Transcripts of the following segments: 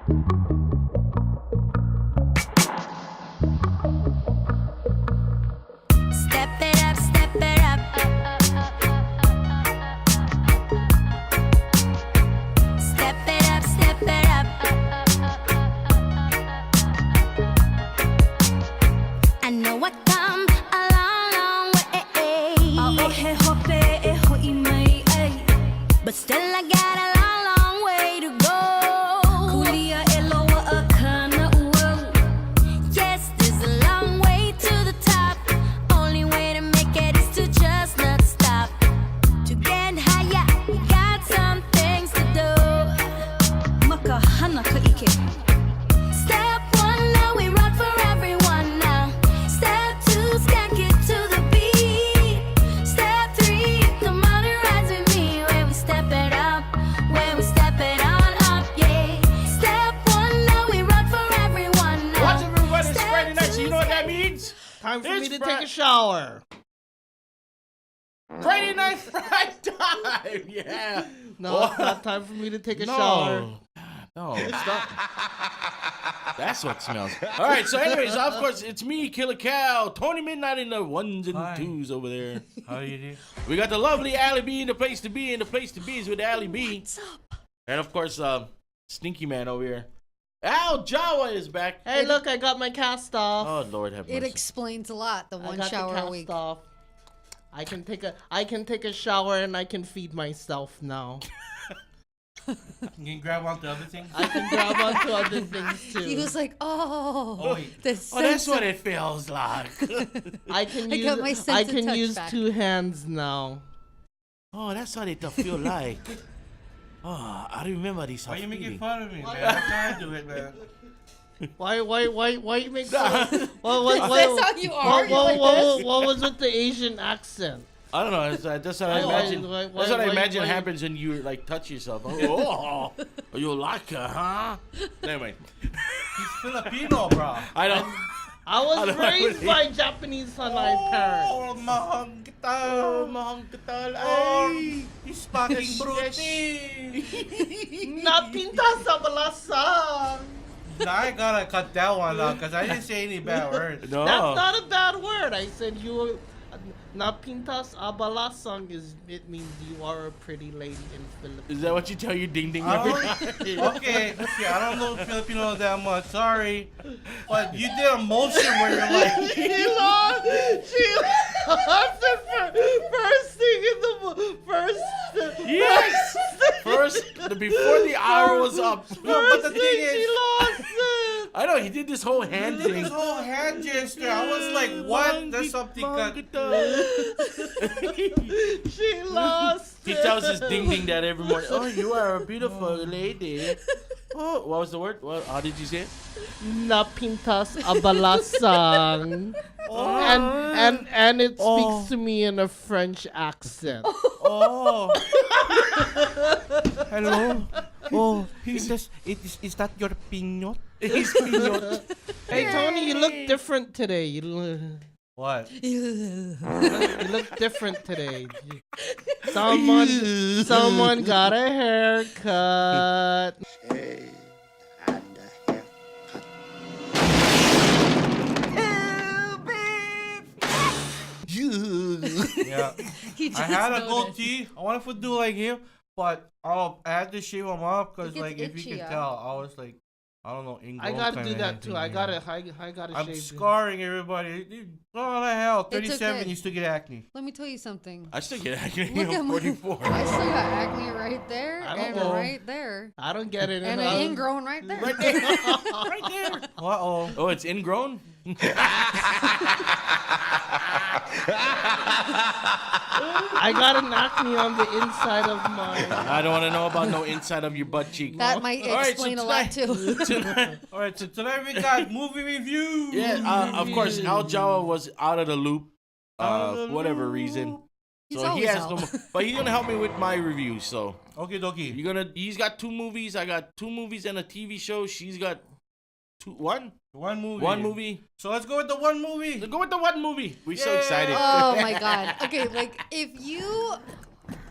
Step it up, step it up. Step it up, step it up. I know I come a long, long way. But still I got a long, long way to go. Yes, there's a long way to the top. Only way to make it is to just not stop. To get higher, we got some things to do. Step one, now we rock for everyone now. Step two, skank it to the beat. Step three, come on and rise with me. When we step it up, when we step it on up, yeah. Step one, now we rock for everyone now. What's up, everybody? It's Friday night. So you know what that means? Time for me It's to take a shower. Friday night fried time. Yeah. No, it's not time for me to take a shower. No, it's not. That's what smells. All right. So, anyways, of course, it's me, Killer Cow, Tony Midnight in the ones and twos over there. How you do? We got the lovely Allie B in the place to be, and the place to be is with Allie B. What's up? And of course, Stinky Man over here. Al Jawa is back. Hey, look, I got my cast off. Oh Lord, have mercy. It explains a lot. The I one got shower the a cast week. off. I can take a shower and I can feed myself now. You can grab onto other things. I can grab onto other things too. He was like, Oh, wait. this Oh, that's what it feels like. I can I use got my sense of touch use back. 2 hands now. Oh, that's what it feel like. Oh, I remember this. Why you making fun of me, man? I'm trying to do it, man. Why you make fun? That's how you are. What was with the Asian accent? I don't know. That's what I imagine. That's what I imagine happens when you like touch yourself. Oh, you like her, huh? Anyway, He's Filipino, bro. I don't. I was I don't raised really- by Japanese Hanai parents. Oh, mahang kita. mahang katal. Oh, Ay. he's fucking bruty. Napinta sa balasang. Now I gotta cut that one out because I didn't say any bad words. No. That's not a bad word. I said you. Napintas abalasang it means you are a pretty lady in Philippines. Is that what you tell your ding ding I every don't- time? Okay, I don't know Filipino that much. Sorry, but you did a motion where you're like, She lost the first thing in the first. Yes. First, before the hour was up. no, but the thing She is, lost it. I know he did this whole hand this thing. whole hand gesture, I was like, what? There's something cut. She lost He it. tells his ding ding that every morning. Oh, you are a beautiful lady. Oh, what was the word? What? How did you say it? Napintas abalasang. Oh. And it speaks to me in a French accent. Oh. Hello. Oh, is that your pinot? He's pinot. Hey Tony, you look different today. You What? look different today. Someone got a haircut. Yeah. He just I had a noticed. goatee. I wanted to do like him, but I had to shave him up because, It gets like, if you itchy, can yeah. tell, I was like, I don't know, I gotta do that too. I gotta I'm shave. scarring everybody. Oh, the hell. It's 37 okay. used to get acne. Let me tell you something. I still get acne. Look at I'm my. 44. I still got acne right there I don't and know. right there. I don't get it. And an ingrown right there. Right there. Right there. Uh-oh. Oh, it's ingrown? I got an acne on the inside of my. I don't want to know about no inside of your butt cheek. That might All right, explain so a lot too. Tonight, All right, so tonight we got movie review. yeah, of course, Al Jawa was out of the loop, Out of the whatever loop. reason. He's So he always has out. no more, but he's gonna help me with my reviews. So Okay, dokie. he's got 2 movies. I got 2 movies and a TV show. She's got one movie. So let's go with the one movie. So go with the one movie. We're so Yeah. excited. Oh my god. Okay, like if you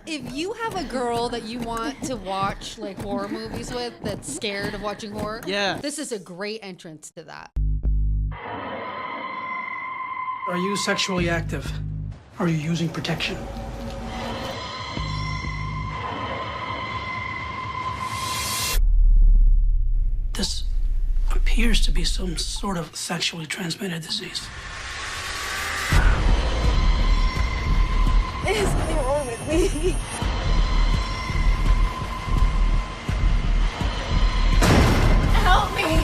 if you have a girl that you want to watch like horror movies with that's scared of watching horror, Yeah. this is a great entrance to that. Are you sexually active? Are you using protection? This appears to be some sort of sexually transmitted disease. There's something wrong with me. Help me.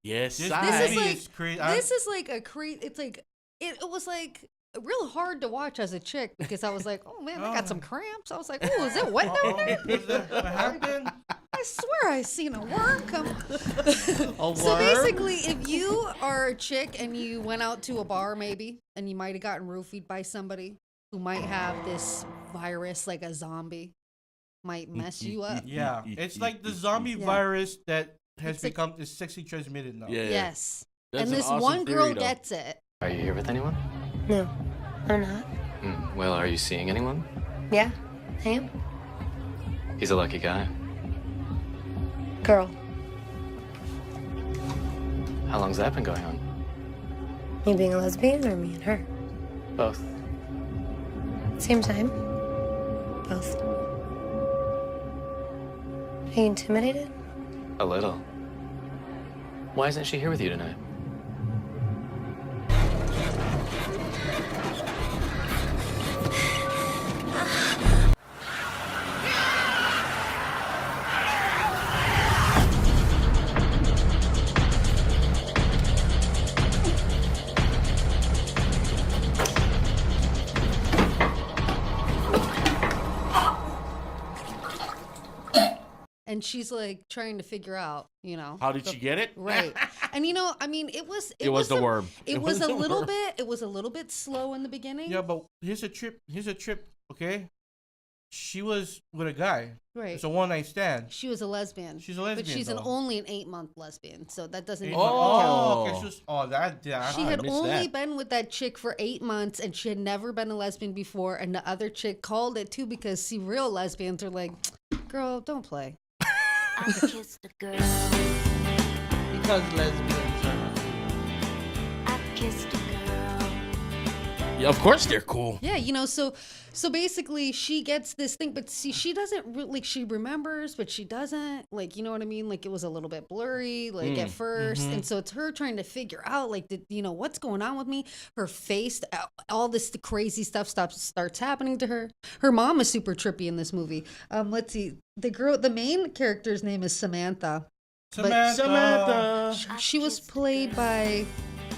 Yes, This I. This is movie like is crazy. this is like a it's like it was like real hard to watch as a chick because I was like, oh man, I got some cramps. I was like, oh, is it wet down there? What happened? I swear I seen a worm come. A So worm? basically, if you are a chick and you went out to a bar maybe, and you might have gotten roofied by somebody who might have this virus, like a zombie, might mess you up. Yeah, it's like the zombie Yeah. virus that has It's like- become is sexually transmitted now. Yeah. Yes. That's and an this awesome one girl theory, though. gets it. Are you here with anyone? No, I'm not. Well, are you seeing anyone? Yeah, I am. He's a lucky guy. Girl, How long's that been going on? me being a lesbian or me and her? Both. Same time? Both. Are you intimidated? A little. Why isn't she here with you tonight? And she's like trying to figure out, you know. How did she get it? Right. And you know, I mean, it was the worm. It was a little bit slow in the beginning. Yeah, but here's a trip. Okay, she was with a guy. Right. It's a one-night stand. She was a lesbian. She's a lesbian, But she's though. only an 8-month lesbian, so that doesn't even Oh. count. Okay. That. She I had missed only that. been with that chick for 8 months, and she had never been a lesbian before. And the other chick called it too because see, real lesbians are like, "Girl, don't play." I kissed a girl. Because lesbians are. I kissed a girl. Yeah, of course they're cool. Yeah, you know, so basically she gets this thing, but see, she doesn't really, like, she remembers, but she doesn't, like, you know what I mean? Like, it was a little bit blurry, like, at first, and so it's her trying to figure out, like, you know, what's going on with me? Her face, all this crazy stuff starts happening to her. Her mom is super trippy in this movie. Let's see, the main character's name is Samantha. Samantha. She was played by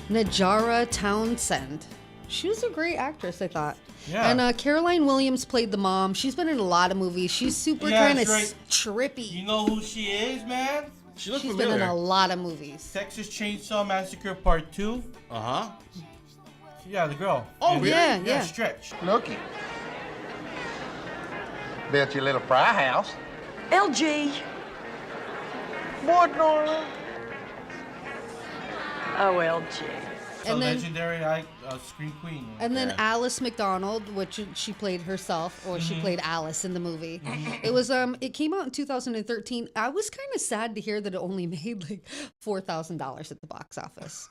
Najara Townsend. She was a great actress, I thought. Yeah. And Caroline Williams played the mom. She's been in a lot of movies. She's super Yeah, kind of that's right. trippy. You know who she is, man? She looks She's been in familiar. a lot of movies. Texas Chainsaw Massacre Part 2. Uh-huh. Yeah, the girl. Oh, And- really? Yeah. Stretch. Looky. Built your little fry house. LG. What, Norla? Oh, LG. So And then- legendary screen queen. And then Alice McDonald, which she played herself, or she played Alice in the movie. It was it came out in 2013. I was kind of sad to hear that it only made like $4,000 at the box office.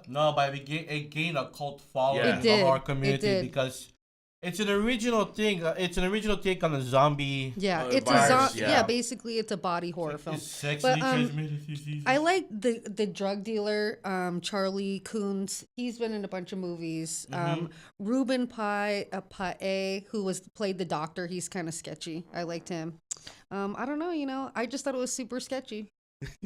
No, but it gained a cult following It did. of our It community did. because it's an original thing. It's an original take on a zombie. Yeah, Oh, it's virus, yeah. yeah. Basically it's a body horror film. It's sexually But, transmitted disease. I like the drug dealer, Charlie Coons. He's been in a bunch of movies. Ruben Pae, who played the doctor. He's kind of sketchy. I liked him. I don't know, you know, I just thought it was super sketchy.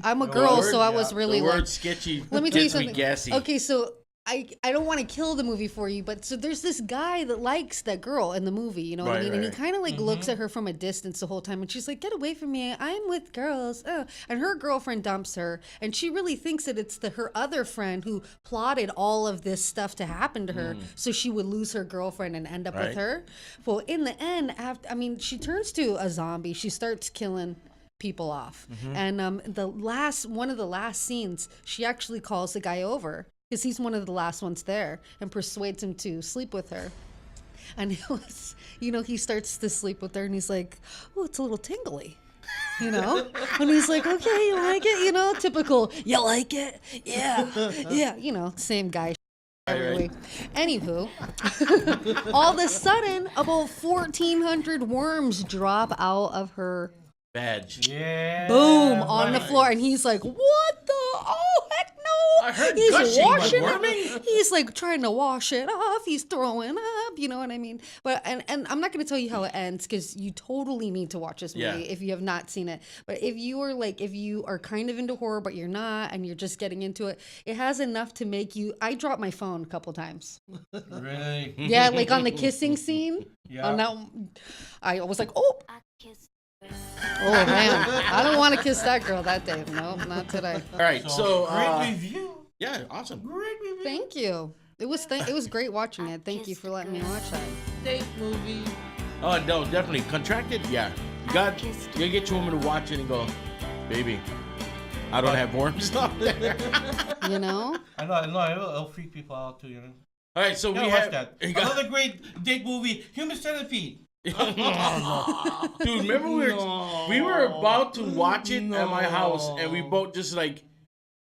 I'm a The girl, word- so I was yeah, really The like, word sketchy let me tell you gets me something. gassy. Okay, so I don't want to kill the movie for you, but so there's this guy that likes that girl in the movie, you know what I Right, mean? And he right. kind of like looks at her from a distance the whole time, and she's like, "Get away from me! I'm with girls." Oh. And her girlfriend dumps her, and she really thinks that it's her other friend who plotted all of this stuff to happen to her, so she would lose her girlfriend and end up Right. with her. Well, in the end, she turns to a zombie. She starts killing people off. And one of the last scenes, she actually calls the guy over because he's one of the last ones there and persuades him to sleep with her. And it was, he starts to sleep with her and he's like, oh, it's a little tingly. And he's like, okay, you like it? Typical, you like it? Yeah, same guy. Right. Anywho, all of a sudden, about 1,400 worms drop out of her badge. Yeah. Boom, on the floor. And he's like, what the? Oh, heck no. I heard he's gushing, washing but it. worming? He's like trying to wash it off. He's throwing up. You know what I mean? But and I'm not going to tell you how it ends because you totally need to watch this movie if you have not seen it. But if you are kind of into horror, but you're not, and you're just getting into it, it has enough to make you. I dropped my phone a couple times. Really? Yeah, like on the kissing scene. Yeah. On that, I was like, oh. Oh man, I don't want to kiss that girl that day. No, not today. All right, so great review. Yeah, awesome. Great review. Thank you. It was great watching it. Thank you for letting me watch that. Date movie. Oh no, definitely contracted. Yeah, you gotta get your woman to watch it and go, baby, I don't have worms up there. You know. I know. It'll freak people out too. All right, so we watch have that. Another great date movie, Human Centipede. Dude, remember we were about to watch it at my house and we both just like,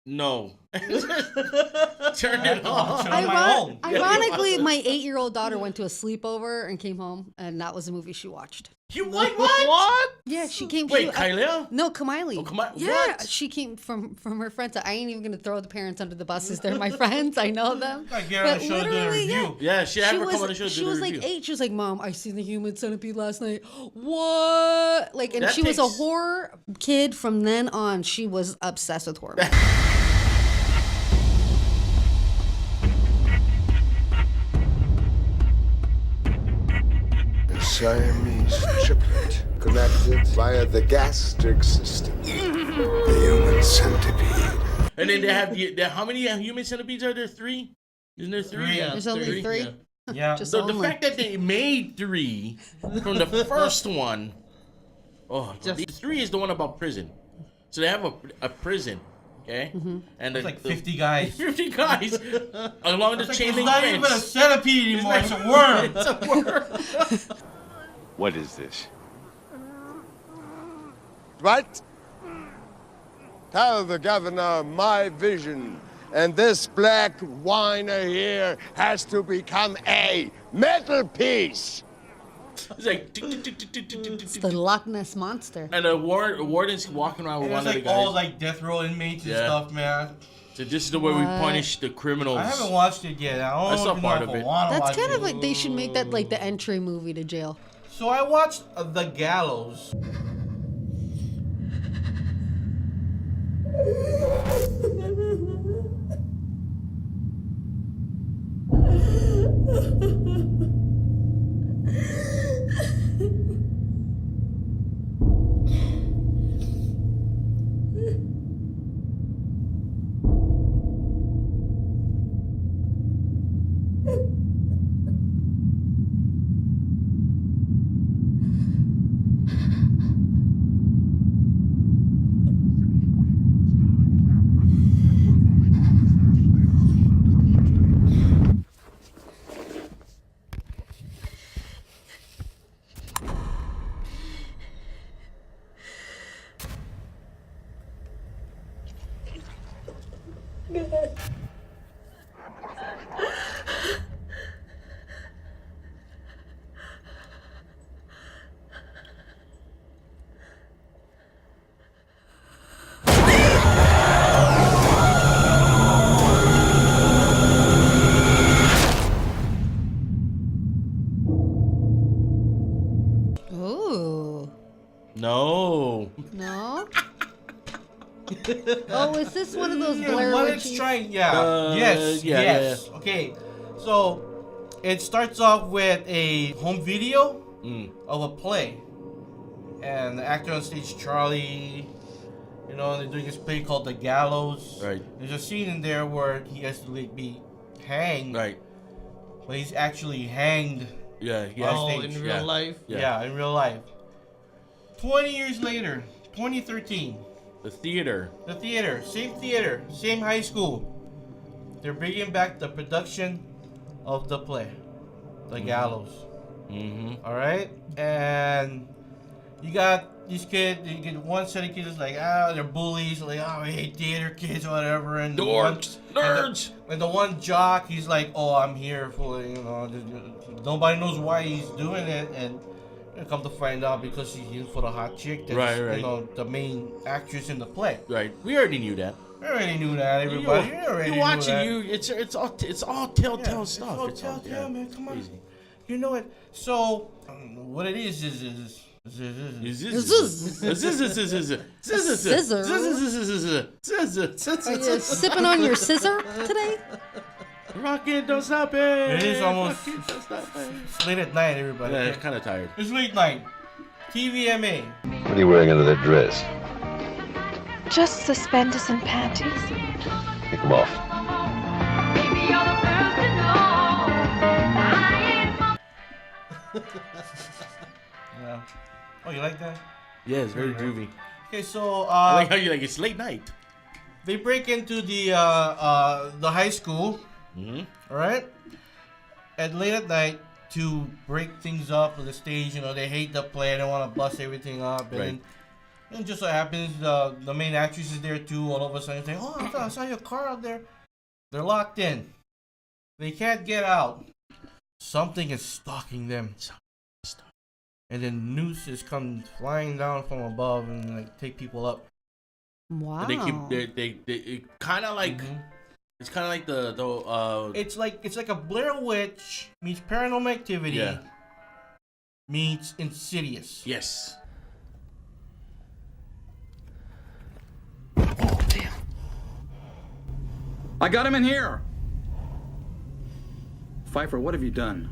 no. Turned it off. Ironically, my 8-year-old daughter went to a sleepover and came home, and that was the movie she watched. You what? Yeah, she came. Wait, Kylia? No, Kamiley. Oh, yeah, what? she came from her friends. I ain't even gonna throw the parents under the buses. They're my friends. I know them. I get on the show to do a review. Yeah, she had her come on the show to She do was the like review. 8. She was like, Mom, I seen the Human Centipede last night. What? Like, and That she was a takes- horror kid from then on. She was obsessed with horror. Siamese triplet connected via the gastric system. The human centipede. And then they have how many human centipedes are there? 3? Isn't there 3? Yeah, There's only 3. Yeah. Just So the only. fact that they made 3 from the first one, the 3 is the one about prison. So they have a prison, okay? And It's like 50 guys. 50 guys along the It's chain like, link it's not fence. even a centipede anymore. It's a worm. It's a worm. What is this? What? Tell the governor my vision, and this black whiner here has to become a metal piece. It's like, It's the Loch Ness monster. and the warden's walking around with It's one of the like guys. all like death row inmates and stuff, man. So this is the way we punish the criminals. I haven't watched it yet. I I saw don't even part know of if I it. want to watch That's kind it. of like they should make that like the entry movie to jail. So I watched The Gallows. Ooh. No. No? Oh, is this one of those Yeah, Blair what Witch? it's trying, yes. yeah. Okay, so it starts off with a home video of a play, and the actor on stage, Charlie, you know, they're doing this play called The Gallows. Right. There's a scene in there where he has to like, be hanged. Right. But he's actually hanged. Yeah. On Oh, stage. in real life. Yeah, in real life. 20 years later, 2013. The theater. The theater, same high school. They're bringing back the production of the play, The Gallows. Mm-hmm. All right, and you got these kids. You get one set of kids like they're bullies, like I hate theater kids or whatever, and Dorks, nerds. And the one jock, he's like, oh, I'm here for nobody knows why he's doing it, and come to find out because he's in for the hot chick. That's, Right. the main actress in the play. Right. We already knew that. I already knew that, everybody. You're watching. It's all telltale stuff. It's all telltale, man. Come on. You know it. So what it is Are you sipping on your scissor today? Rocket, don't stop it. It is almost it's late at night, everybody. Yeah, kind of tired. It's late night. TVMA. What are you wearing under that dress? Just suspenders and panties. Take them off. Yeah. Oh, you like that? Yeah, it's very groovy. Okay, so I like how you like it's late night. They break into the high school. Mm-hmm. All right. And late at night to break things up on the stage. They hate the play. They want to bust everything up. And then just so happens the main actress is there too. All of a sudden, saying, "Oh, I saw your car out there." They're locked in. They can't get out. Something is stalking them. And then nooses come flying down from above and take people up. Wow. And they kind of like it's kind of like the it's like a Blair Witch meets Paranormal Activity meets Insidious. Yes. Oh damn! I got him in here. Pfeiffer, what have you done?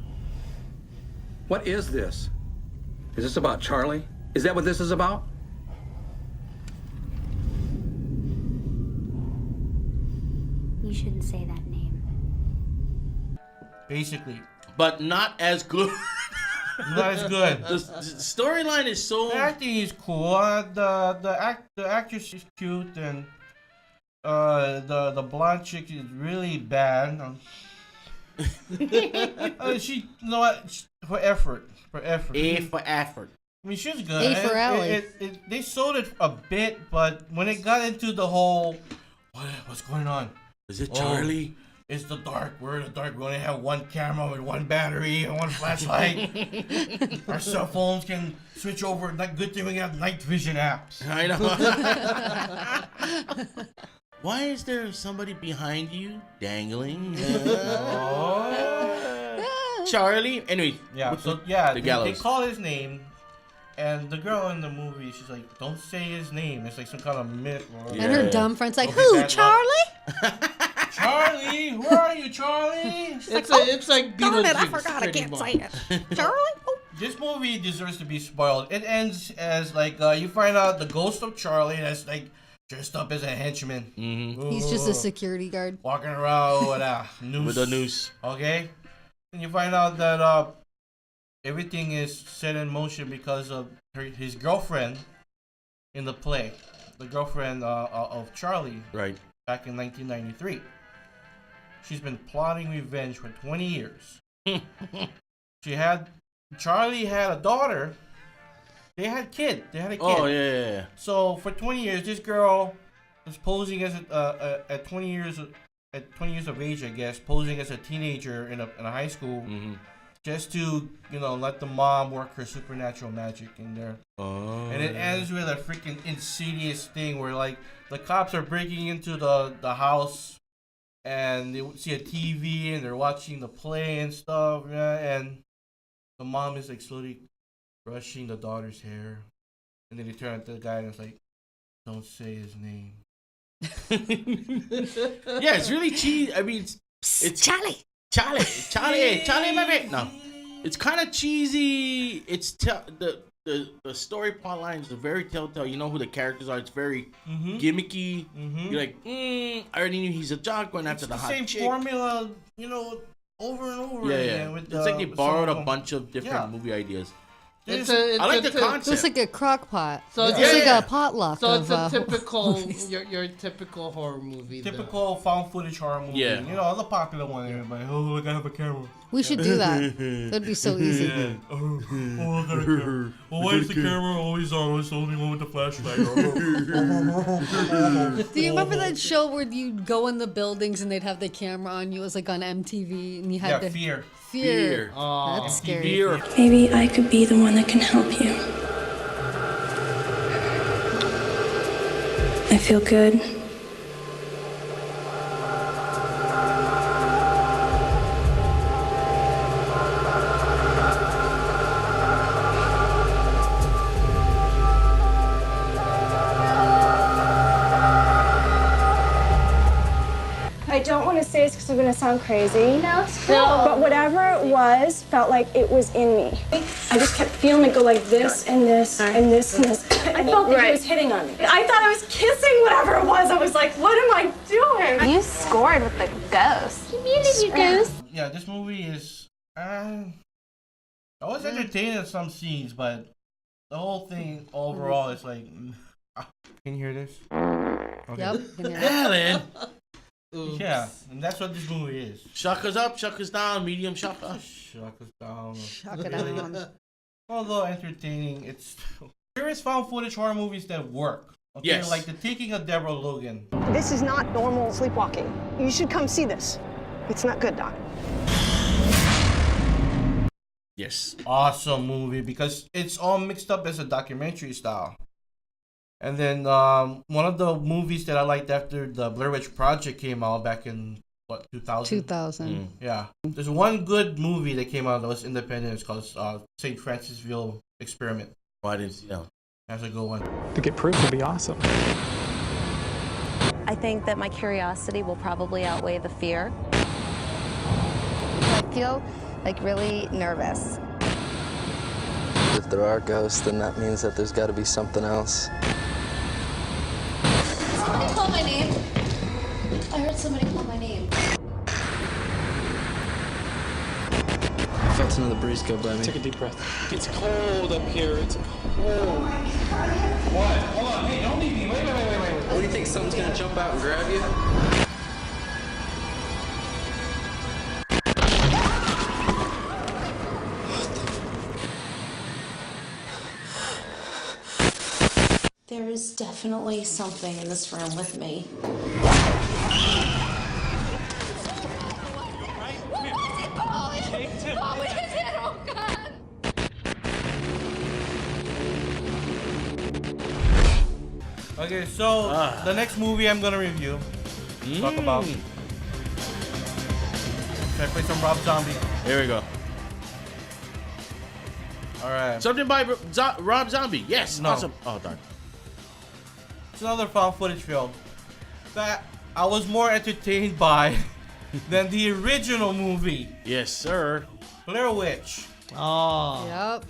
What is this? Is this about Charlie? Is that what this is about? You shouldn't say that name. Basically. But not as good. Not as good. The storyline is so. The acting is cool. The actress is cute, and the blonde chick is really bad. She, for effort. A for effort. I mean, she's good. A for Allie. They sold it a bit, but when it got into the whole, what's going on? Is it Charlie? It's the dark. We're in the dark. We only have one camera with one battery and one flashlight. Our cell phones can switch over. Good thing we have night vision apps. I know. Why is there somebody behind you dangling? Charlie. Anyway. Yeah. So the Gallows. They call his name, and the girl in the movie, she's like, "Don't say his name." It's like some kind of myth. And her dumb friend's like, "Who, Charlie?" Charlie, where are you, Charlie? It's like darn it, I Beetlejuice, forgot I pretty can't much. say it. Charlie? Oh. This movie deserves to be spoiled. It ends as like you find out the ghost of Charlie that's like dressed up as a henchman. Mm-hmm. He's just a security guard. Walking around with a noose. With a noose. Okay? And you find out that everything is set in motion because of his girlfriend in the play. The girlfriend of Charlie. Right. Back in 1993. She's been plotting revenge for 20 years. Charlie had a daughter. They had a kid. Oh yeah. So for 20 years, this girl was posing as at 20 years of age, I guess, posing as a teenager in a high school, just to let the mom work her supernatural magic in there. Oh. And it ends with a freaking insidious thing where like the cops are breaking into the house. And they see a TV and they're watching the play and stuff, and the mom is like slowly brushing the daughter's hair, and then they turn to the guy and it's like, "Don't say his name." Yeah, it's really cheesy. I mean, it's Charlie, baby. No, it's kind of cheesy. It's the story plot lines are very telltale. You know who the characters are. It's very gimmicky. You're like, I already knew he's a jock going after the hot same chick. formula, over and over again. It's like they borrowed a bunch of different movie ideas. I like the It was concept. like a crock pot. So It's it's like Yeah. a potluck. So it's a of, typical your typical horror movie. Typical found footage horror movie. Yeah. You know, the popular one. Everybody, oh, I gotta have a camera. We should do that. That'd be so easy. Yeah. Oh, I got a camera. Well, why is the camera always on? It's the only one with the flashlight. Do you remember that show where you'd go in the buildings and they'd have the camera on you? It was like on MTV and you had to... Fear. Fear. That's scary. Fear. Maybe I could be the one that can help you. I feel good. I don't want to say this because I'm going to sound crazy. No. But whatever it was, felt like it was in me. I just kept feeling it go like this and this and this and this. I felt like he was hitting on me. I thought I was kissing whatever it was. I was like, what am I doing? You scored with the ghost. Community ghost. Yeah, this movie is. I was entertained at some scenes, but the whole thing overall is like. Can you hear this? Okay. Yep. Alan. Yeah, and that's what this movie is. Shuckers up, shuckers down, medium shucker. Shuckers down. Shuck it down. Although entertaining, it's there is found footage horror movies that work. Okay, Yes. like The Taking of Deborah Logan. This is not normal sleepwalking. You should come see this. It's not good, Doc. Yes. Awesome movie because it's all mixed up as a documentary style. And then one of the movies that I liked after the Blair Witch Project came out back in, what, 2000? 2000. Yeah. There's one good movie that came out that was independent. It's called St. Francisville Experiment. Oh, I didn't see that. That's a good one. To get proof would be awesome. I think that my curiosity will probably outweigh the fear. I feel like really nervous. If there are ghosts, then that means that there's got to be something else. Somebody call my name. I heard somebody call my name. I felt another breeze go by me. Take a deep breath. It's cold up here. It's cold. What? Hold on. Hey, don't leave me. Wait. What do you think? Something's gonna jump out and grab you? There is definitely something in this room with me. Okay, so the next movie I'm gonna review, talk about. Should I play some Rob Zombie? Here we go. All right. Something by Rob Zombie. Yes. No. Awesome. Oh, darn. It's another found footage film that I was more entertained by than the original movie. Yes, sir. Blair Witch. Oh. Yep.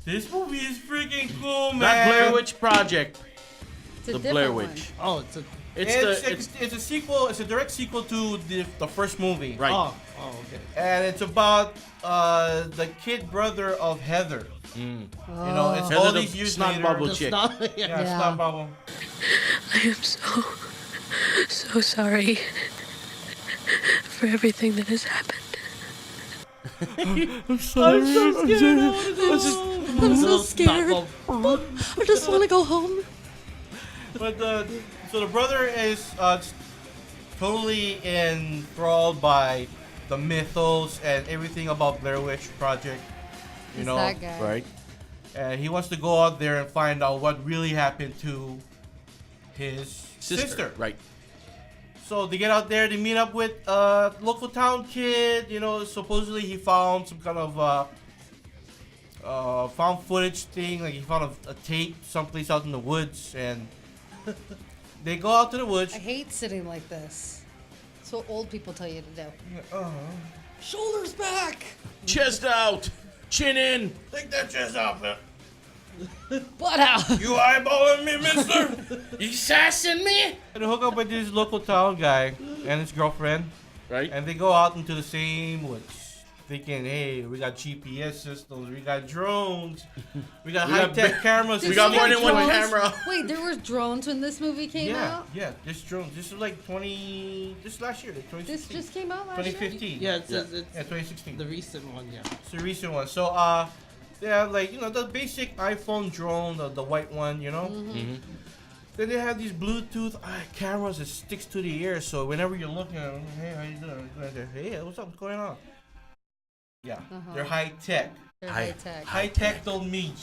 This movie is freaking cool, man. That Blair Witch Project. It's a The different Blair one. Witch. Oh, it's a. It's a sequel. It's a direct sequel to the first movie. Right. Oh, okay. And it's about the kid brother of Heather. You know, it's all Heather, these years snot later. bubble The chick. snot- Yeah, snot bubble. I am so sorry for everything that has happened. I'm sorry. I'm so scared. I'm so scared. I just want to go home. But so the brother is totally enthralled by the mythos and everything about Blair Witch Project. You He's know, that guy. Right. And he wants to go out there and find out what really happened to his sister. Right. So they get out there, they meet up with a local town kid. You know, supposedly he found some kind of found footage thing. Like he found a tape someplace out in the woods, and they go out to the woods. I hate sitting like this. That's what old people tell you to do. Uh-huh. Shoulders back. Chest out. Chin in. Take that chest off, man. Butt out. You eyeballing me, mister? You sassing me? And hook up with this local town guy and his girlfriend. Right. And they go out into the same woods, thinking, hey, we got GPS systems, we got drones, we got high-tech cameras. We got more than one drones? camera. Wait, there were drones when this movie came out? Yeah, this drone. This is like this last year, like 2016. This just came out last 2015. Yeah, it's 2016. the recent one. Yeah. It's the recent one. So, they have like, you know, the basic iPhone drone, the white one, you know? Mm-hmm. Then they have these Bluetooth cameras that sticks to the ear, so whenever you're looking at them, hey, how you doing? Hey, what's up? What's going on? Yeah, they're high tech. They're high tech. High tech don't mean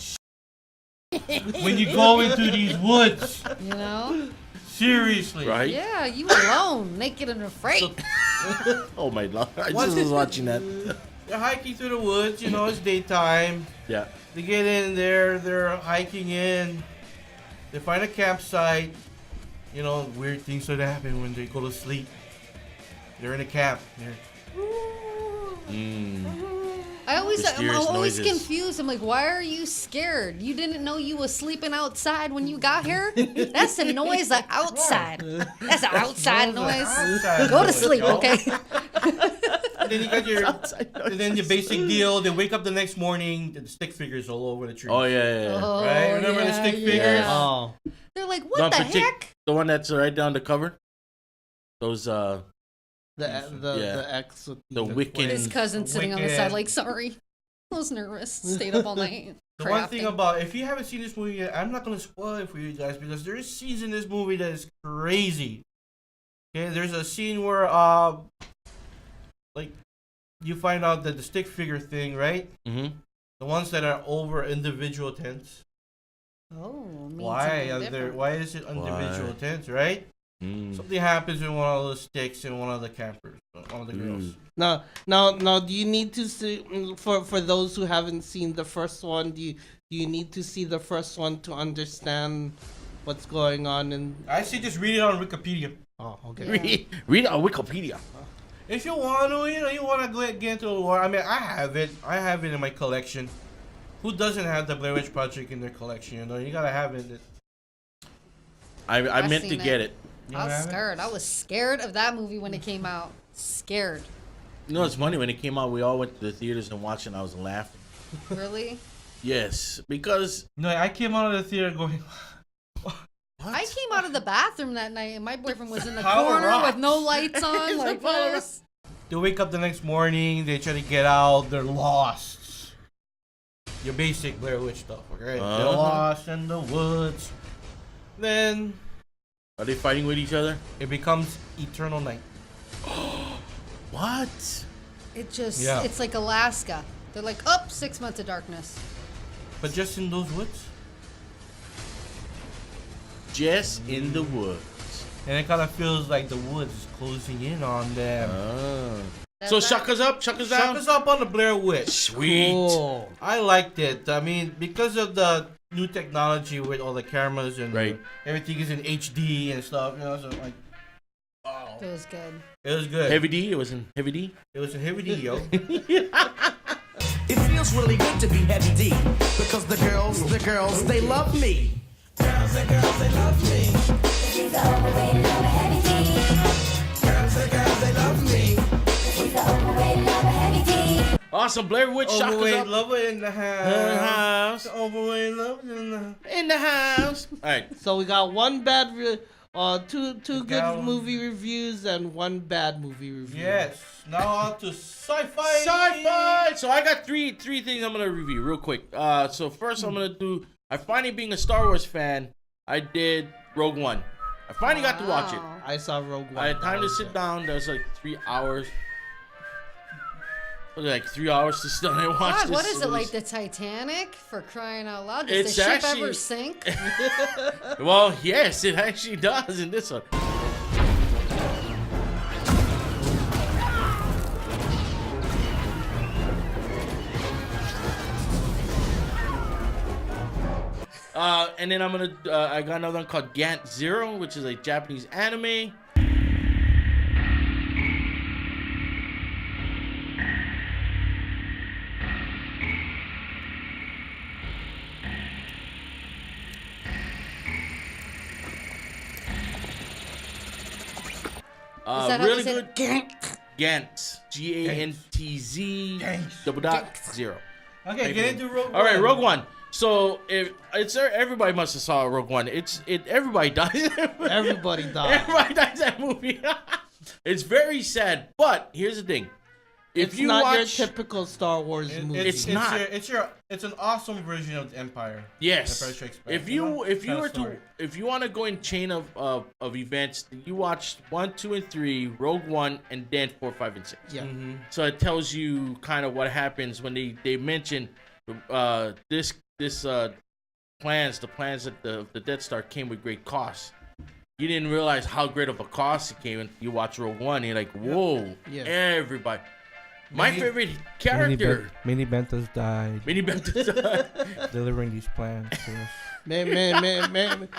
when you go into these woods. You know? Seriously. Right? Yeah, you alone, naked and afraid. Oh my lord! I just was watching that. They're hiking through the woods, you know, it's daytime. Yeah. They get in there, they're hiking in. They find a campsite. You know, weird things that happen when they go to sleep. They're in a camp. I'm always noises. confused. I'm like, why are you scared? You didn't know you was sleeping outside when you got here? That's the noise like outside. That's an outside noise. Go to sleep, okay? And then you got and then the basic deal. They wake up the next morning, the stick figures all over the tree. Oh yeah. Oh, right? Remember the stick figures? Oh. They're like, what the heck? The one that's right down the cover. Those The X with the Wiccan. His cousin sitting on the side like, sorry. I was nervous. Stayed up all night. The one thing about, if you haven't seen this movie yet, I'm not going to spoil it for you guys because there is scenes in this movie that is crazy. Okay, there's a scene where, like, you find out that the stick figure thing, right? Mm-hmm. The ones that are over individual tents. Oh, why is it individual tents, right? Something happens with one of those sticks and one of the campers, one of the girls. Now, do you need to see for those who haven't seen the first one? Do you need to see the first one to understand what's going on? And I say just read it on Wikipedia. Oh, okay. Yeah. Read it on Wikipedia. If you want to, you want to get into the lore. I mean, I have it. I have it in my collection. Who doesn't have the Blair Witch Project in their collection? You know, you gotta have it. I meant to get it. I was scared. I was scared of that movie when it came out. Scared. You know, it's funny when it came out. We all went to the theaters and watched, and I was laughing. Really? Yes, because I came out of the theater going. I came out of the bathroom that night, and my boyfriend was in the Power corner rocks. with no lights on, like this. They wake up the next morning. They try to get out. They're lost. Your basic Blair Witch stuff, okay? Uh-huh. They're lost in the woods. Then are they fighting with each other? It becomes eternal night. What? It just, it's like Alaska. They're like, 6 months of darkness. But just in those woods? Just in the woods. And it kind of feels like the woods is closing in on them. So Shaka's up, Shaka's down? Shaka's up on the Blair Witch. Sweet. Cool. I liked it. I mean, because of the new technology with all the cameras and everything is in HD and stuff, you know, so like, wow. It was good. It was good. Heavy D? It was in Heavy D? It was in Heavy D, yo. It feels really good to be Heavy D because the girls, they love me. Girls, they love me. She's the overrated lover, Heavy D. Girls, they love me. She's the overrated lover, Heavy D. Awesome, Blair Witch, Shaka's Overweight up. lover in the house. Overweight lover in the house. All right. So we got one bad, two good movie reviews and one bad movie review. Yes. Now on to sci-fi. Sci-fi. So I got three things I'm gonna review real quick. So first I'm gonna do. I finally, being a Star Wars fan, I did Rogue One. I finally got to watch it. I saw Rogue One. I had time to sit down. There was like 3 hours. It was like 3 hours to sit down and watch God, this. what is it, like the Titanic? For crying out loud. Does It's the ship actually- ever sink? Well, yes, it actually does in this one. And then I got another one called Gantz 0, which is a Japanese anime. that how Really they say good. it? Gantz. Gantz. Double dot 0. Okay, get into Rogue One. All right, Rogue One. So if it's everybody must have saw Rogue One. Everybody dies. Everybody dies. Everybody dies in that movie. It's very sad. But here's the thing. If It's you not watch, your typical Star Wars movie. It's not. It's an awesome version of the Empire. Yes. Empire Strikes Back, If you know? you Kind of were to story. if you want to go in chain of events, you watch 1, 2, and 3, Rogue One, and then 4, 5, and 6. Yeah. So it tells you kind of what happens when they mention the plans that the Death Star came with great cost. You didn't realize how great of a cost it came, and you watch Rogue One, and you're like, whoa, everybody. My favorite character. Mini Bentos died. Mini Bentos died. Delivering these plans to us. Man.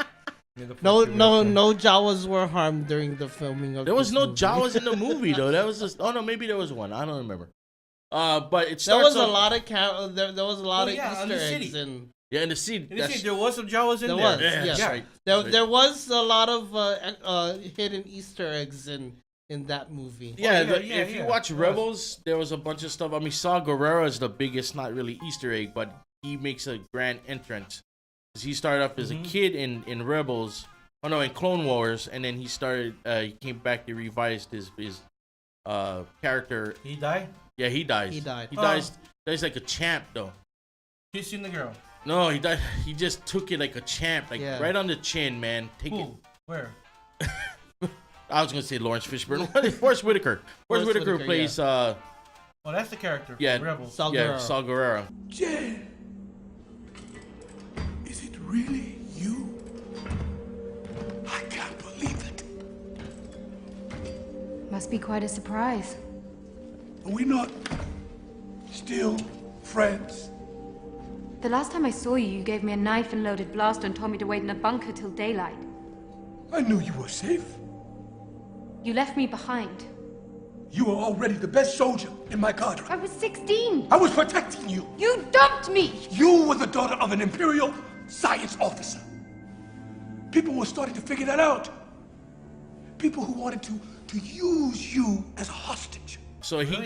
No Jawas were harmed during the filming of There was this no movie. Jawas in the movie though. That was just, oh no, maybe there was one. I don't remember. But it There starts was a off- lot of there was a lot of on Easter the eggs city. in. Yeah, in the scene. In the scene, there was some Jawas in There there. was, Yeah, yes. that's right. There was a lot of hidden Easter eggs in that movie. Yeah, if you watch Rebels, there was a bunch of stuff. I mean, Saw Gerrera is the biggest, not really Easter egg, but he makes a grand entrance. 'Cause he started off as a kid in Rebels. Oh no, in Clone Wars, and then he came back to revise his character. He died? Yeah, he dies. He died. He dies like a champ though. Kissing the girl. No, he died. He just took it like a champ, like Yeah. right on the chin, man. Take it. Who? Where? I was gonna say Lawrence Fishburne. Forrest Whitaker. Forrest Whitaker plays. Oh, that's the character. Yeah, Rebels. Saw yeah, Gerrera. Saw Gerrera. Jen, is it really you? I can't believe it. Must be quite a surprise. Are we not still friends? The last time I saw you, you gave me a knife and loaded blaster and told me to wait in a bunker till daylight. I knew you were safe. You left me behind. You were already the best soldier in my cadre. I was 16. I was protecting you. You dumped me. You were the daughter of an Imperial science officer. People were starting to figure that out. People who wanted to use you as a hostage. So he's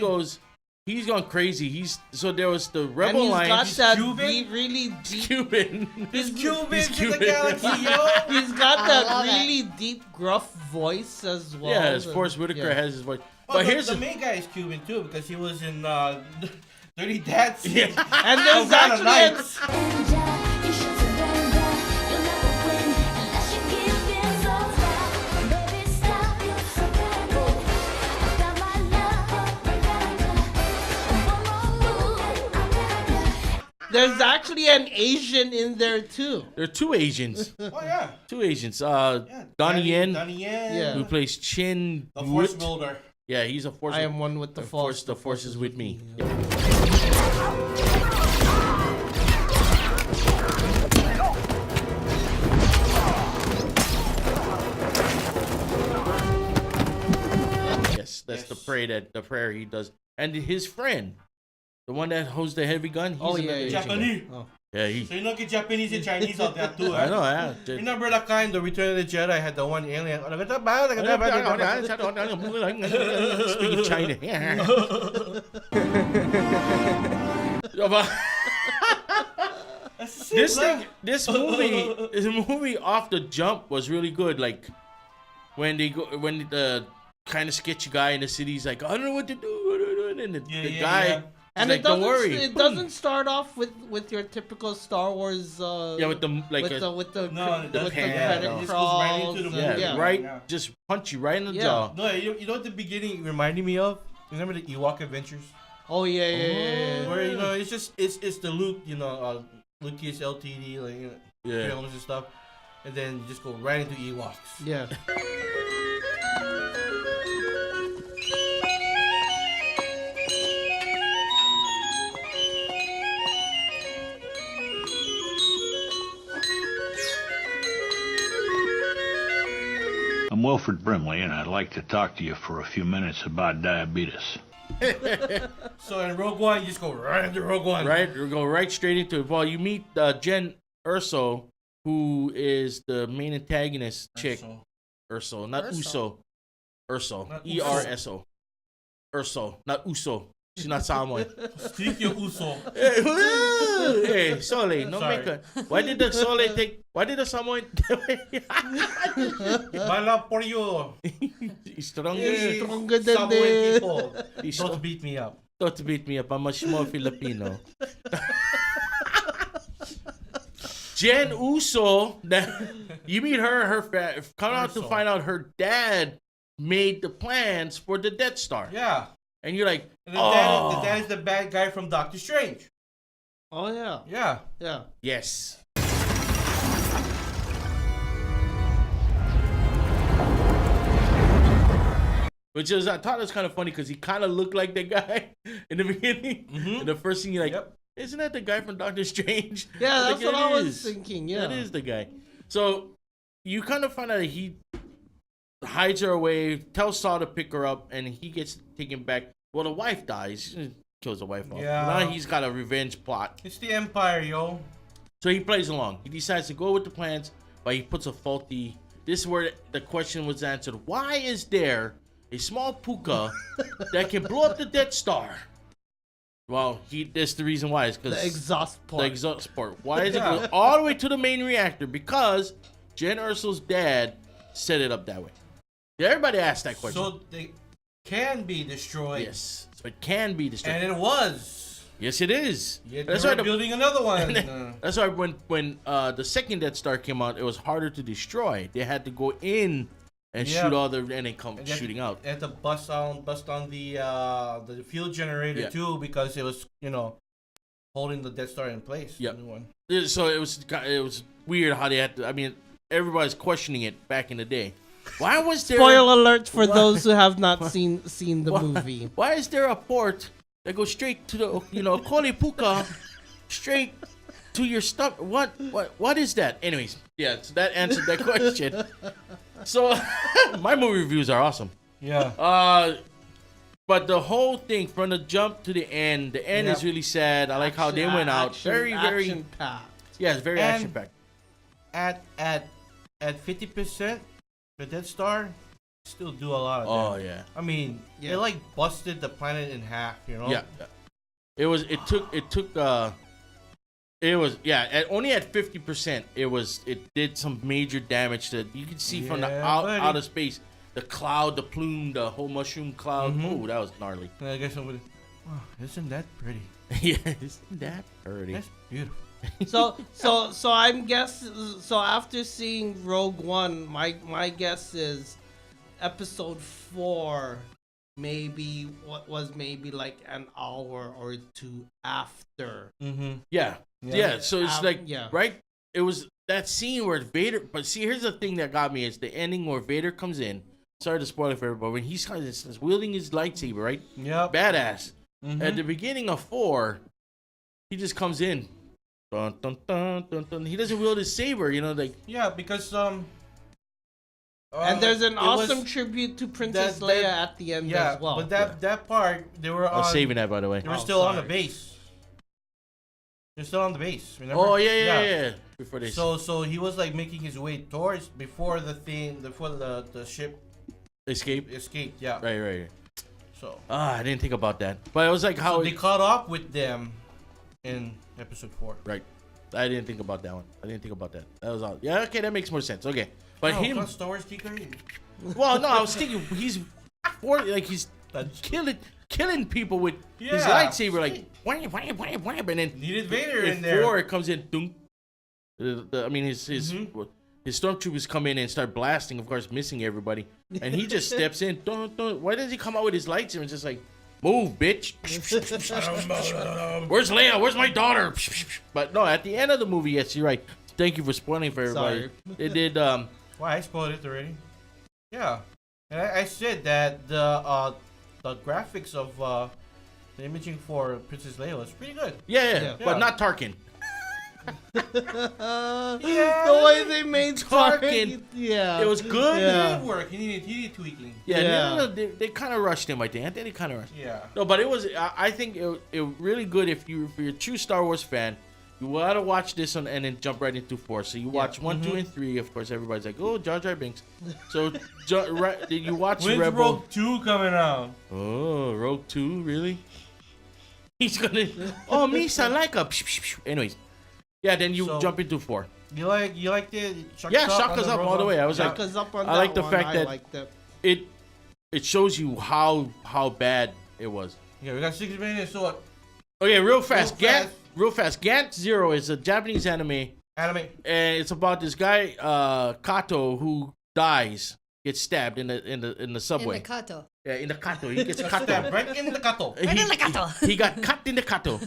gone crazy. So there was the Rebel And he's line. got that Cuban? really deep. Cuban. He's Cuban He's to the Cuban. galaxy, yo. He's got I that love it. really deep, gruff voice as well. Yeah, as Forrest Whitaker Yeah. has his voice. Oh, But here's the the main guy is Cuban too because he was in Dirty Dads. Yeah. And there's Havana actually Nights. You should surrender. You'll never win unless you give in so fast. Baby, stop your surrender. I got my love, America. One more move, America. There's actually an Asian in there too. There are two Asians. Oh yeah. Two Asians. Donnie Yen, Donnie Yen. Yeah. who plays Chin. The Force Woot. Builder. Yeah, he's a force. I am one with the force. The force is with me. Yes, that's the prayer he does. And his friend, the one that holds the heavy gun. He's Oh, yeah, another yeah. Asian guy. Japanese. Oh. Yeah, he. So you look at Japanese and Chinese out there too. I eh? know. Yeah. Remember that kind, the Return of the Jedi had the one alien. Speaking China. This movie off the jump was really good. Like when the kind of sketchy guy in the city's like, I don't know what to do, and the guy. yeah. And like, it doesn't. don't worry. It doesn't start off with your typical Star Wars. Yeah, with the like with a, the with the No, with the the pan, credit no. It just goes right crawls. into the yeah, movie. right. Yeah. Just punch you right in the Yeah. jaw. No, you know what the beginning reminded me of? Remember the Ewok Adventures? Oh yeah. Where it's just it's the Luke, Lucas LTD like Yeah. films and stuff, and then you just go right into Ewoks. Yeah. I'm Wilfred Brimley, and I'd like to talk to you for a few minutes about diabetes. So in Rogue One, you just go right into Rogue One. Right, we go right straight into it. Well, you meet Jen Erso, who is the main antagonist chick. Urso, not Uso. Urso. Not ERSO. Urso, not Uso. She's not Samoan. Speak your Uso. Hey, Sole, no Sorry. make her. Why did the Sole take? Why did the Samoan? My love for you. He's stronger. Stronger than Samoan this. people. He's Don't beat me up. Don't beat me up. I'm a small Filipino. Jen Uso, you meet her come out to find out her dad made the plans for the Death Star. Yeah. And you're like, And the dad is the bad guy from Doctor Strange. Oh yeah. Yeah. Yeah. Yes. Which is, I thought it was kind of funny because he kind of looked like the guy in the beginning. And the first thing you're like, isn't that the guy from Doctor Strange? Yeah, Like, that's what it I was is. thinking. Yeah. That is the guy. So you kind of find out that he hides her away, tells Saul to pick her up, and he gets taken back. Well, the wife dies. He kills the wife off. Yeah. Now he's got a revenge plot. It's the Empire, yo. So he plays along. He decides to go with the plans, but he puts a faulty. This is where the question was answered. Why is there a small puka that can blow up the Death Star? Well, that's the reason why. It's because The exhaust port. The exhaust port. Why is it go all the way to the main reactor? Because Jen Erso's dad set it up that way. Everybody asked that question. So they can be destroyed. Yes. So it can be destroyed. And it was. Yes, it is. Yet they're building another one. That's why when the second Death Star came out, it was harder to destroy. They had to go in and shoot all the and then come shooting out. They had to bust on the fuel generator too because it was holding the Death Star in place. Yeah. The new one. So it was weird how they had to. I mean, everybody's questioning it back in the day. Why was there? Spoiler alert for those who have not seen the movie. Why is there a port that goes straight to the Kole Puka, straight to your stomach? What is that? Anyways, yeah, so that answered that question. So my movie reviews are awesome. Yeah. But the whole thing from the jump to the end is really sad. I like how they went out. Very action packed. Yeah, it's very action packed. At 50%, the Death Star still do a lot of Oh damage. yeah. I mean, it like busted the planet in half. Yeah. It was only at 50%. It did some major damage to. You could see from the outer space, the cloud, the plume, the whole mushroom cloud. Oh, that was gnarly. I guess somebody. Oh, isn't that pretty? Yeah, isn't that pretty? That's beautiful. So I'm guessing. So after seeing Rogue One, my guess is episode 4 maybe maybe like an hour or two after. Yeah. So it's yeah. right. It was that scene where Vader. But see, here's the thing that got me: is the ending where Vader comes in. Sorry to spoil it for everybody. When he's wielding his lightsaber, right? Yeah. Badass. At the beginning of 4, he just comes in. Dun, dun, dun, dun, dun. He doesn't wield his saber, like. Yeah, because and there's an awesome tribute to Princess Leia at the end as well. But that part they were on. I was saving that, by the way. They were still on the base. They're still on the base. Remember? Oh yeah. Before they. So he was like making his way towards before the ship escaped. Yeah. Right. So. I didn't think about that, but it was like how they caught up with them in episode 4. Right. I didn't think about that one. I didn't think about that. That was all. Yeah. Okay, that makes more sense. Okay, but him. Star Wars geeker. Well, no, I was thinking he's killing people with his lightsaber, like wham, and then needed Vader in there. Before it comes in, dunk. I mean, his stormtroopers come in and start blasting, of course, missing everybody, and he just steps in. Dun, dun. Why does he come out with his lightsaber and just like, move, bitch? Where's Leia? Where's my daughter? But no, at the end of the movie, yes, you're right. Thank you for spoiling for everybody. Sorry. They did. Why I spoiled it already? Yeah, and I said that the graphics of the imaging for Princess Leia was pretty good. Yeah. But not Tarkin. The way they made Tarkin, it was good. It didn't work. He needed tweaking. No, they kind of rushed him. I think they kind of rushed. Yeah. No, but it was. I think it really good if you're a true Star Wars fan. You gotta watch this one and then jump right into 4. So you watch 1, 2, and 3. Of course, everybody's like, "Oh, Jar Jar Binks." So did you watch When's Rebel? Rogue 2 coming out? Oh, Rogue 2, really? He's gonna. Oh, Misa like a. Anyways, yeah. Then you jump into 4. You like the Shaka's up all the way. I was like, Shaka's up on I like that the one. fact I that liked it. it shows you how bad it was. Yeah, we got 6 minutes. So okay, real fast. Gantz 0 is a Japanese anime. And it's about this guy Kato who dies, gets stabbed in the subway. In the Kato. Yeah, in the Kato. He gets Kato. Stabbed right in the Kato. Right in the Kato. He got cut in the Kato.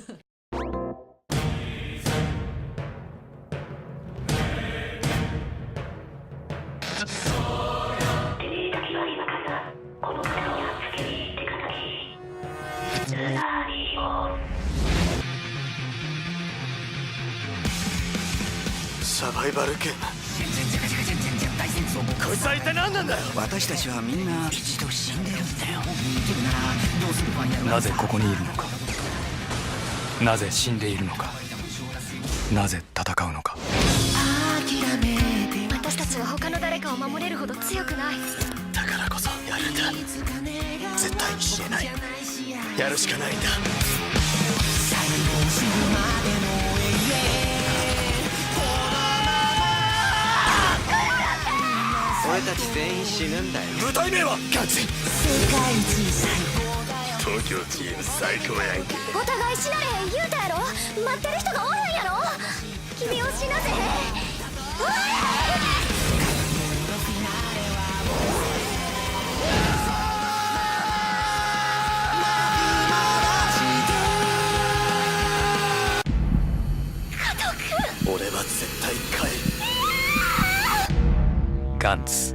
Gantz.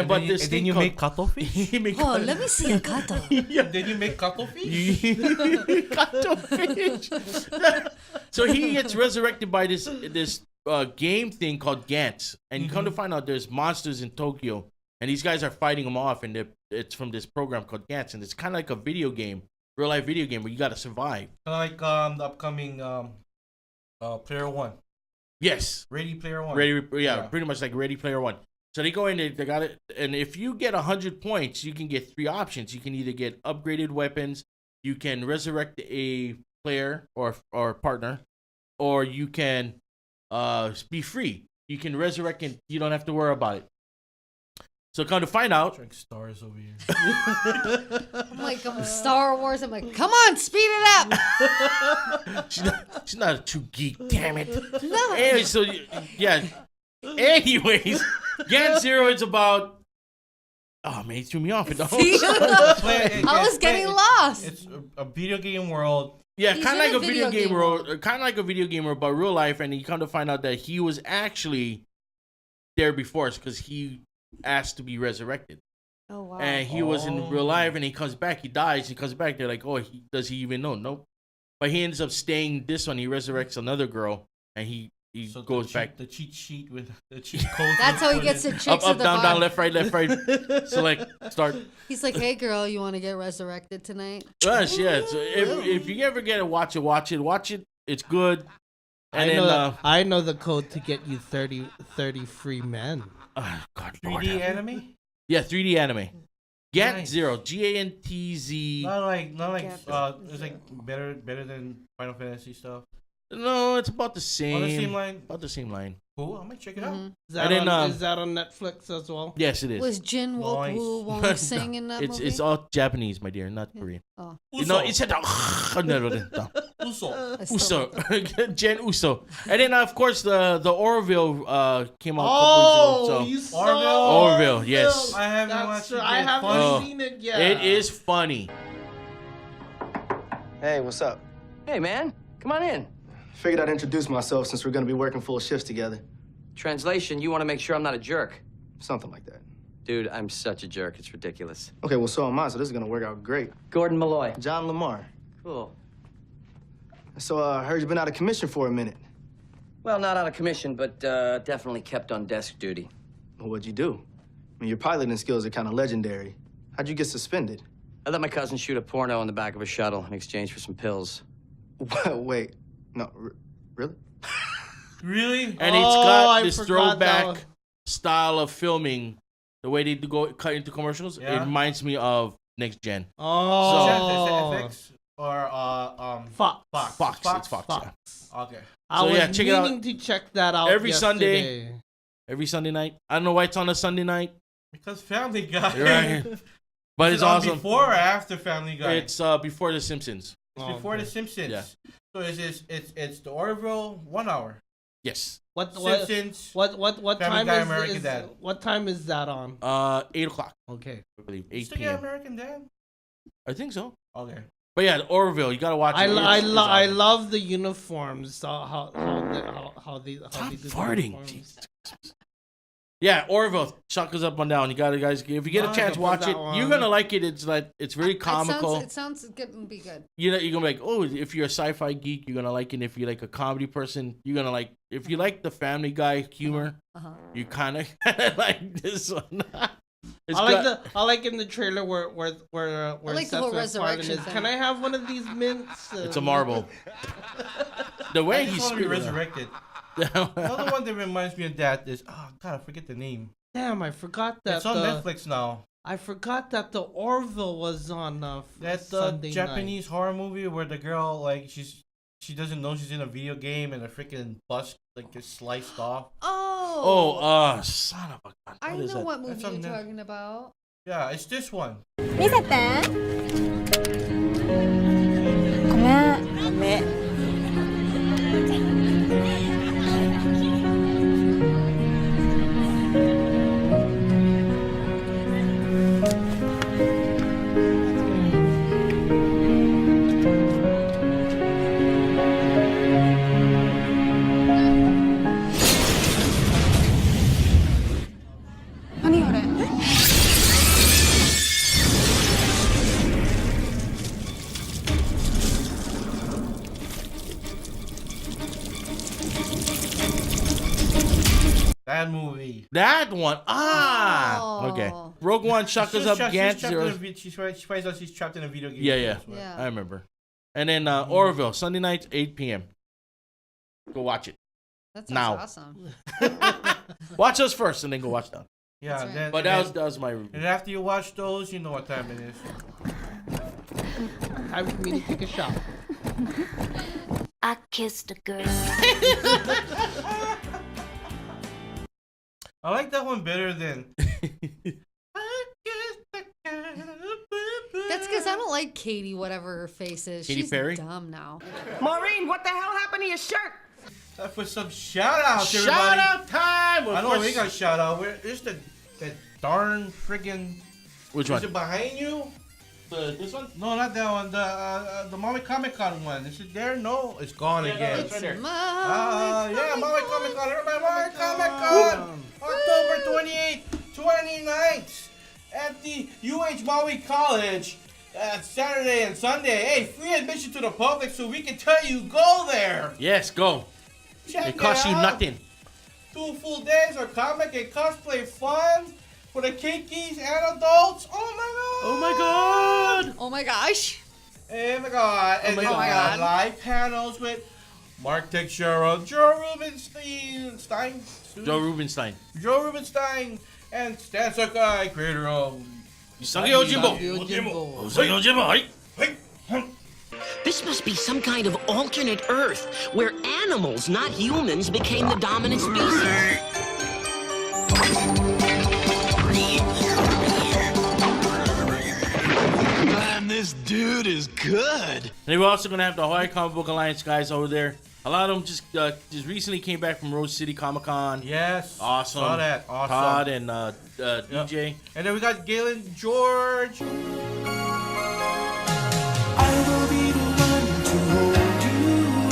But this and thing then you called- make cuttlefish? Oh, let me see a Kato. Then you make cuttlefish? Cuttlefish. So he gets resurrected by this game thing called Gantz, and you come to find out there's monsters in Tokyo, and these guys are fighting them off, and it's from this program called Gantz, and it's kind of like a video game, real life video game where you got to survive. Kind of like the upcoming Player One. Yes. Ready Player One. Pretty much like Ready Player One. So they go in, they got it, and if you get 100 points, you can get 3 options. You can either get upgraded weapons, you can resurrect a player or partner, or you can be free. You can resurrect and you don't have to worry about it. So come to find out, Drink stars over here. I'm like, Star Wars. I'm like, come on, speed it up. she's not a true geek, damn it. No. Anyway, so yeah. Anyways, Gantz 0 is about. Oh man, he threw me off. I was getting lost. It's a video game world. Yeah, He's kind of in like a a video video game game world, kind of like a video game world, but real life. And you come to find out that he was actually there before us because he asked to be resurrected. Oh wow. And he was in real life, and he comes back. He dies. He comes back. They're like, oh, does he even know? Nope. But he ends up staying this one. He resurrects another girl, and he goes back. The cheat sheet with the cheat code. That's how he gets the chicks up, at the down, bar. down, left, right, select, start. He's like, hey girl, you want to get resurrected tonight? Yes, yeah. So if you ever get it, watch it. It's good. And I know the code to get you 30 free men. Oh, God, 3D anime? Yeah, 3D anime. Gantz Nice. 0, Gantz. Not like it's like better than Final Fantasy stuff. No, it's about the same. On the same line? About the same line. Cool, I might check it out. Is that on Netflix as well? Yes, it is. Was Jin Wook Woo Wong sing in that movie? It's all Japanese, my dear, not Korean. Oh. No, it's Uso. Jen Uso. And then, of course, the Orville came out a couple weeks ago. So. Orville, yes. I haven't watched it. I haven't seen it yet. It is funny. Hey, what's up? Hey, man. Come on in. Figured I'd introduce myself since we're gonna be working full shifts together. Translation, you want to make sure I'm not a jerk. Something like that. Dude, I'm such a jerk. It's ridiculous. Okay, well, so am I, so this is gonna work out great. Gordon Malloy. John Lamar. Cool. So, I heard you've been out of commission for a minute. Well, not out of commission, but definitely kept on desk duty. Well, what'd you do? I mean, your piloting skills are kind of legendary. How'd you get suspended? I let my cousin shoot a porno in the back of a shuttle in exchange for some pills. Wait, No, really? Really? And it's got this throwback style of filming. The way they do go cut into commercials, it reminds me of Next Gen. Oh. Is it FX or Fox. Fox. It's Fox. Yeah. Okay. I was meaning to check that out every yesterday. Sunday. Every Sunday night. I don't know why it's on a Sunday night. Because Family Guy. Right. But it's awesome. Before or after Family Guy? It's before The Simpsons. It's before The Simpsons. Yeah. So it's the Orville 1 hour. Yes. Simpsons. What Family time Guy, is American Dad. What time is that on? 8 o'clock. Okay. I believe 8 Still p.m. get American Dad? I think so. Okay. But yeah, Orville, you gotta watch it. I awesome. love the uniforms. How they do farting. the uniforms. Yeah, Orville, chuck us up and down. You gotta guys, if you get a chance, watch it. You're gonna like it. It's like it's very comical. It sounds good and be good. You know, you're gonna be like, oh, if you're a sci-fi geek, you're gonna like it. If you're like a comedy person, you're gonna like. If you like the Family Guy humor, you kind of like this one. I like in the trailer where like the whole Seth resurrection MacFarlane is. thing. Can I have one of these mints? It's a marble. The way he's want to be resurrected. Another one that reminds me of that is God, I forget the name. Damn, I forgot that. It's on Netflix now. I forgot that the Orville was on. That's the Sunday Japanese horror movie where the girl like she doesn't know she's in a video game and a freaking bus like gets sliced off. Son of a gun. I What is know that? what movie That's you're on talking about. Yeah, it's this one. 見せて。ごめん。ダメ。何あれ That movie. That one. Okay. Rogue One, chuck us up. Gantz. She finds out she's trapped in a video game. Yeah. I remember. And then Orville, Sunday nights, 8 p.m. Go watch it. That sounds awesome. Watch us first, and then go watch that. Yeah, right. then, But that was my review. And after you watch those, you know what time it is. Time for me to take a shot. I kissed a girl. I like that one better than. That's because I don't like Katie, whatever her face is. Katy She's Perry? dumb now. Maureen, what the hell happened to your shirt? Time for some shout outs, everybody. Shout out time! I know we got shout out. It's that darn friggin'. Which is one? Is it behind you? This one? No, not that one. The MAUI Comic Con one. Is it there? No, it's gone again. It's right there. MAUI Comic Con. Everybody, MAUI Comic Con. October 28th, 29th at the UH Maui College. Saturday and Sunday. Hey, free admission to the public, so we can tell you go there. Yes, go. Check It costs you out. nothing. 2 full days of comic and cosplay fun for the kinkies and adults. Oh my god! Oh my god! Oh my gosh! Oh my god! And my then we God. got live panels with Mark Teixeira, Joe Rubenstein, Joe Rubenstein, and Stan Sakai, creator of Usagi Yojimbo. This must be some kind of alternate Earth where animals, not humans, became the dominant species. Man, this dude is good. And we're also gonna have the Hawaii Comic Book Alliance guys over there. A lot of them just recently came back from Rose City Comic Con. Yes, awesome. Saw that. Awesome. Todd and DJ. And then we got Galen George. I will be the one to hold you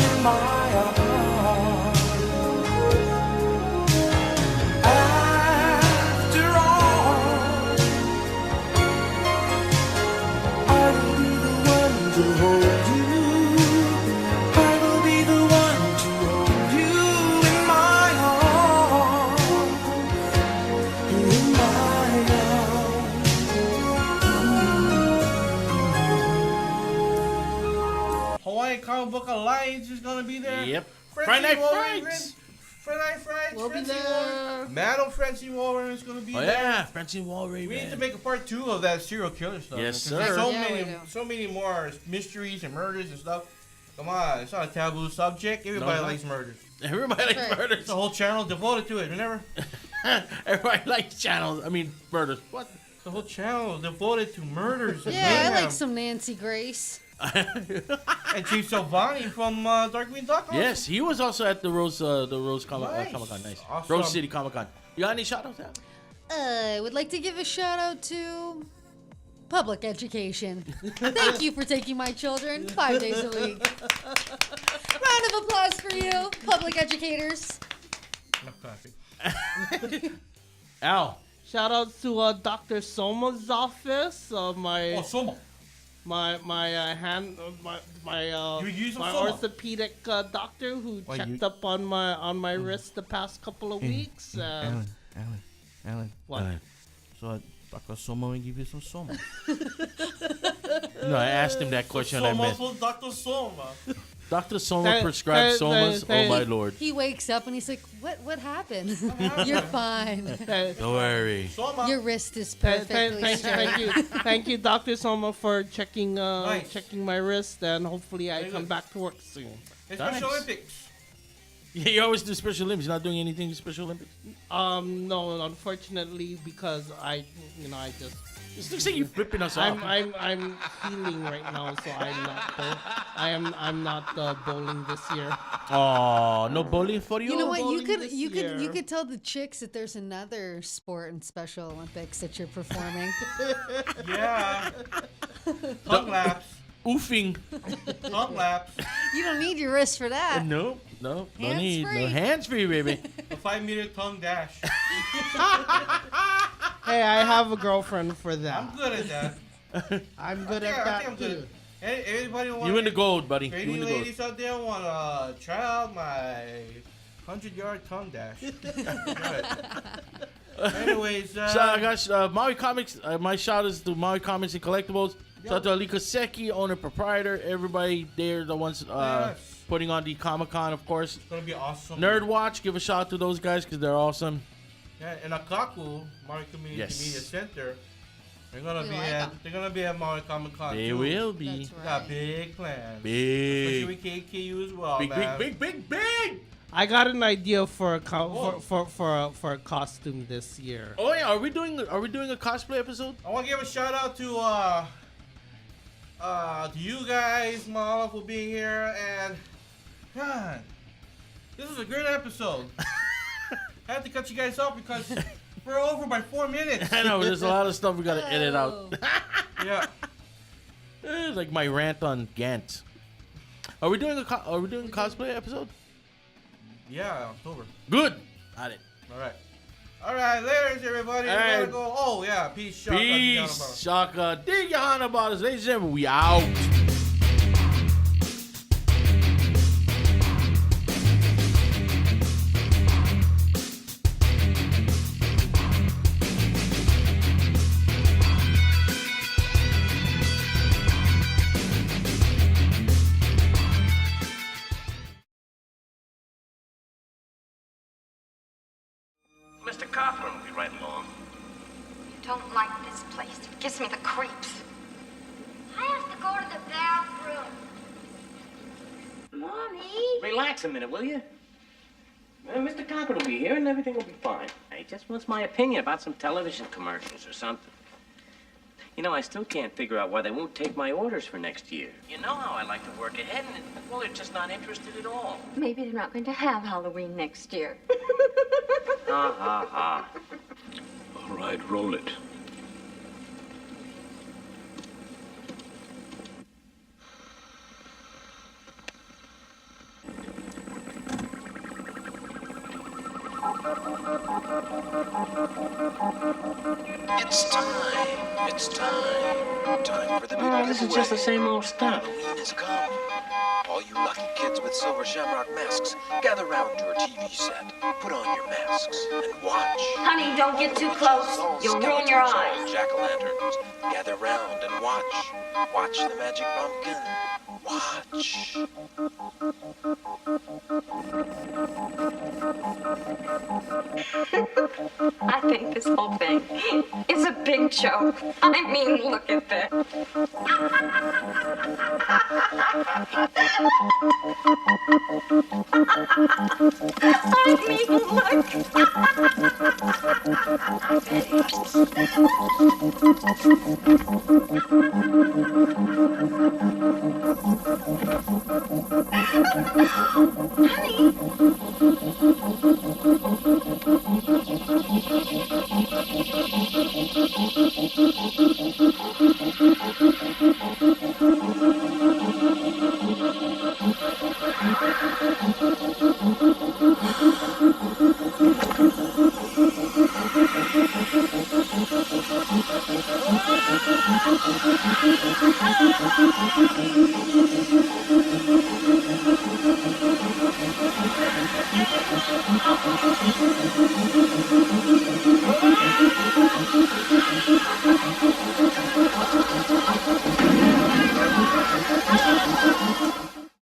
in my arms. After all, I will be the one to hold you. I will be the one to hold you in my arms. In my arms. Hawaiian Comic Book Alliance is gonna be there. Yep. Friday Friday Night Night Frights. Friday Night Frights. We'll be Francine there. Warren. Madam Francine Warren is gonna be Oh there. yeah, Francine Walray. We need to make a part 2 of that serial killer stuff. Yes, man, 'cause sir. there's Yeah, so many more mysteries and murders and stuff. Come on, it's not a taboo subject. Everybody likes murders. Everybody likes Right. murders. It's a whole channel devoted to it. Remember? Everybody likes channels. I mean, murders. What? The whole channel devoted to murders. And Yeah, I mayhem. like some Nancy Grace. And Chief Silvani from Darkwing.com. Yes, he was also at the Rose Comic Nice. Con. Nice. Awesome. Rose City Comic Con. You got any shout outs? I would like to give a shout out to public education. Thank you for taking my children 5 days a week. Round of applause for you, public educators. Al. Shout out to Dr. Soma's office. My Soma. My hand my You use a my Soma? orthopedic doctor who Why, checked you- up on my wrist the past couple of weeks. Alan. What? So Dr. Soma will give you some Soma. No, I asked him that question. I Soma meant for Dr. Soma. Dr. Soma prescribed Somas. Oh my lord. He wakes up and he's like, "What happened? You're fine. Don't worry. Your wrist is perfectly straight." Thank you, Dr. Soma, for checking checking my wrist, and hopefully I come back to work soon. It's Nice. Special Olympics. Yeah, you always do Special Olympics. You're not doing anything in Special Olympics? No, unfortunately, because I just. It looks like you're flipping us off. I'm healing right now, so I'm not bowling this year. Oh, no bowling for you? You know what? You Bowling could this you year. could tell the chicks that there's another sport in Special Olympics that you're performing. Yeah. Tongue laps. Oofing. Tongue laps. You don't need your wrist for that. No, no Hands need. free. No hands free, baby. A 5-meter tongue dash. Hey, I have a girlfriend for that. I'm good at that. I'm good I at think that I'm good. too. Anybody want You in the gold, buddy. You Any in the gold. ladies out there want to try out my 100-yard tongue dash? Anyways, So I got Maui Comics. My shout is to Maui Comics and Collectibles. Shout out to Alika Seki, owner, proprietor. Everybody there, the ones putting on the Comic Con, of course. It's gonna be awesome. Nerd Watch, give a shout out to those guys because they're awesome. Yeah, and AKAKU, Maui Community Yes. Media Center. They're gonna We be like at 'em. they're gonna be at Maui Comic Con. They too. will be. That's Got right. big plans. Big. Especially with KKU as well, Big, man. big. I got an idea for a Whoa. for a costume this year. Oh yeah, are we doing a cosplay episode? I want to give a shout out to you guys, Mala, for being here, and God, this was a great episode. I had to cut you guys off because we're over by 4 minutes. I know there's a lot of stuff we gotta edit Oh. out. Yeah. Like my rant on Gantz. Are we doing a cosplay episode? Yeah, October. Good. Got it. All right, later, everybody. All We're right. gonna go. Oh yeah, peace, shaka, Peace. Shaka. Dig your Hana Bottles. Ladies and gentlemen, we out. Mr. Cochran will be right along. I don't like this place. It gives me the creeps. I have to go to the bathroom. Mommy? Relax a minute, will you? Mr. Cochran will be here and everything will be fine. He just wants my opinion about some television commercials or something. You know, I still can't figure out why they won't take my orders for next year. You know how I like to work ahead, and, well, they're just not interested at all. Maybe they're not going to have Halloween next year. Ha, ha, ha. All right, roll it. It's time. It's time. Time for the big Oh, this is just the same old stuff. Halloween has come. All you lucky kids with silver shamrock masks, gather round your TV set. Put on your masks and watch. Honey, don't get too close. You'll ruin your eyes. Jack-o'-lanterns. Gather round and watch. Watch the magic pumpkin. Watch. I think this whole thing is a big joke. I mean, look at this. I mean, look.